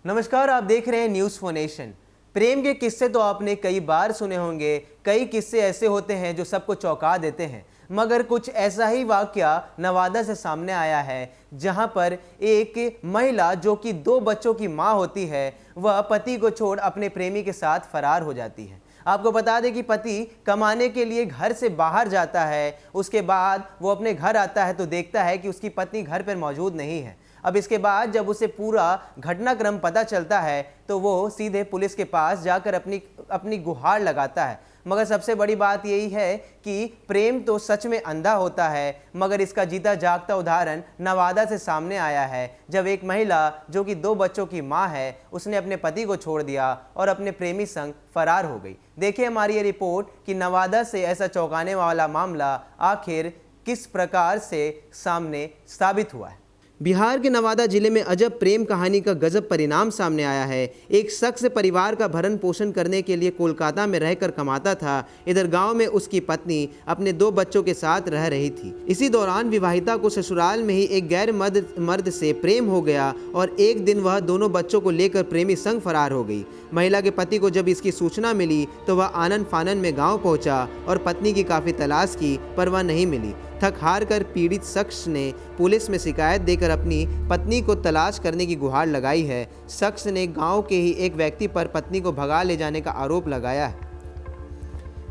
नमस्कार, आप देख रहे हैं न्यूज़ फॉर नेशन। प्रेम के किस्से तो आपने कई बार सुने होंगे। कई किस्से ऐसे होते हैं जो सबको चौंका देते हैं, मगर कुछ ऐसा ही वाकया नवादा से सामने आया है, जहां पर एक महिला जो कि 2 बच्चों की मां होती है, वह पति को छोड़ अपने प्रेमी के साथ फरार हो जाती है। आपको बता दें कि पति कमाने के लिए घर से बाहर जाता है, उसके बाद वो अपने घर आता है तो देखता है कि उसकी पत्नी घर पर मौजूद नहीं है। अब इसके बाद जब उसे पूरा घटनाक्रम पता चलता है तो वो सीधे पुलिस के पास जाकर अपनी गुहार लगाता है। मगर सबसे बड़ी बात यही है कि प्रेम तो सच में अंधा होता है, मगर इसका जीता जागता उदाहरण नवादा से सामने आया है, जब एक महिला जो कि 2 बच्चों की मां है, उसने अपने पति को छोड़ दिया और अपने प्रेमी संग फरार हो गई। देखिए हमारी ये रिपोर्ट कि नवादा से ऐसा चौंकाने वाला मामला आखिर किस प्रकार से सामने साबित हुआ है। बिहार के नवादा जिले में अजब प्रेम कहानी का गजब परिणाम सामने आया है। एक शख्स परिवार का भरण पोषण करने के लिए कोलकाता में रहकर कमाता था। इधर गांव में उसकी पत्नी अपने 2 बच्चों के साथ रह रही थी। इसी दौरान विवाहिता को ससुराल में ही एक गैर मर्द से प्रेम हो गया और एक दिन वह दोनों बच्चों को लेकर प्रेमी संग फरार हो गई। महिला के पति को जब इसकी सूचना मिली तो वह आनन फानन में गाँव पहुँचा और पत्नी की काफ़ी तलाश की, पर वह नहीं मिली। थक हार कर पीड़ित शख्स ने पुलिस में शिकायत देकर अपनी पत्नी को तलाश करने की गुहार लगाई है। शख्स ने गांव के ही एक व्यक्ति पर पत्नी को भगा ले जाने का आरोप लगाया है।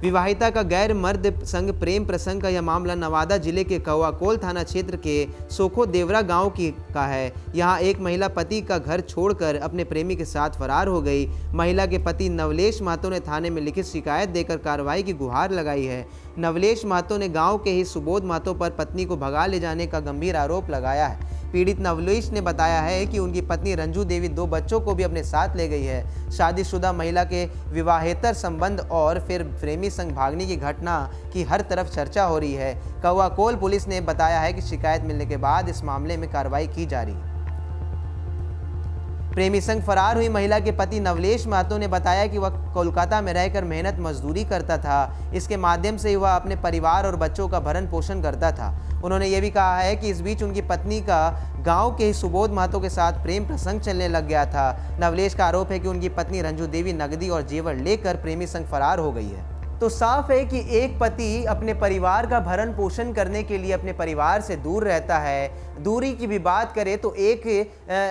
विवाहिता का गैर मर्द संग प्रेम प्रसंग का यह मामला नवादा जिले के कौआकोल थाना क्षेत्र के सोखो देवरा गांव का है। यहां एक महिला पति का घर छोड़कर अपने प्रेमी के साथ फरार हो गई। महिला के पति नवलेश महतो ने थाने में लिखित शिकायत देकर कार्रवाई की गुहार लगाई है। नवलेश महतो ने गांव के ही सुबोध महतो पर पत्नी को भगा ले जाने का गंभीर आरोप लगाया है। पीड़ित नवलेश ने बताया है कि उनकी पत्नी रंजू देवी 2 बच्चों को भी अपने साथ ले गई है। शादीशुदा महिला के विवाहेतर संबंध और फिर प्रेमी संग भागने की घटना की हर तरफ चर्चा हो रही है। कौआकोल पुलिस ने बताया है कि शिकायत मिलने के बाद इस मामले में कार्रवाई की जा रही है। प्रेमी संग फरार हुई महिला के पति नवलेश महतो ने बताया कि वह कोलकाता में रहकर मेहनत मजदूरी करता था। इसके माध्यम से वह अपने परिवार और बच्चों का भरण पोषण करता था। उन्होंने ये भी कहा है कि इस बीच उनकी पत्नी का गांव के ही सुबोध महतो के साथ प्रेम प्रसंग चलने लग गया था। नवलेश का आरोप है कि उनकी पत्नी रंजू देवी नकदी और जेवर लेकर प्रेमी संग फरार हो गई है। तो साफ है कि एक पति अपने परिवार का भरण पोषण करने के लिए अपने परिवार से दूर रहता है। दूरी की भी बात करें तो एक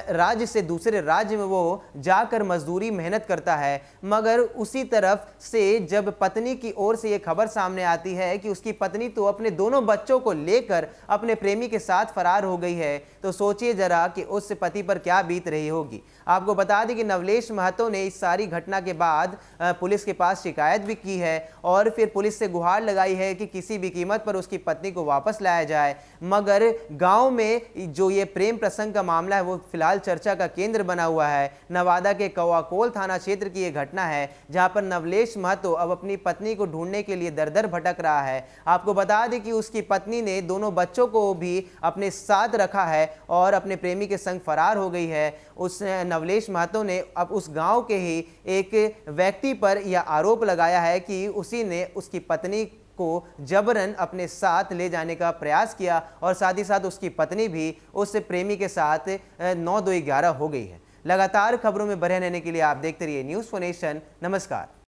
राज्य से दूसरे राज्य में वो जाकर मजदूरी मेहनत करता है, मगर उसी तरफ से जब पत्नी की ओर से ये खबर सामने आती है कि उसकी पत्नी तो अपने दोनों बच्चों को लेकर अपने प्रेमी के साथ फरार हो गई है, तो सोचिए जरा कि उस पति पर क्या बीत रही होगी। आपको बता दें कि नवलेश महतो ने इस सारी घटना के बाद पुलिस के पास शिकायत भी की है और फिर पुलिस से गुहार लगाई है कि किसी भी कीमत पर उसकी पत्नी को वापस लाया जाए। मगर गांव में जो ये प्रेम प्रसंग का मामला है वो फिलहाल चर्चा का केंद्र बना हुआ है। नवादा के कौआकोल थाना क्षेत्र की ये घटना है, जहां पर नवलेश महतो अब अपनी पत्नी को ढूंढने के लिए दर-दर भटक रहा है। आपको बता दें कि उसकी पत्नी ने दोनों बच्चों को भी अपने साथ रखा है और अपने प्रेमी के संग फरार हो गई है। उस नवलेश महतो ने अब उस गांव के ही एक व्यक्ति पर यह आरोप लगाया है कि उसी ने उसकी पत्नी को जबरन अपने साथ ले जाने का प्रयास किया और साथ ही साथ उसकी पत्नी भी उस प्रेमी के साथ 9-2-11 हो गई है। लगातार खबरों में बने रहने के लिए आप देखते रहिए न्यूज़ फॉर नेशन। नमस्कार।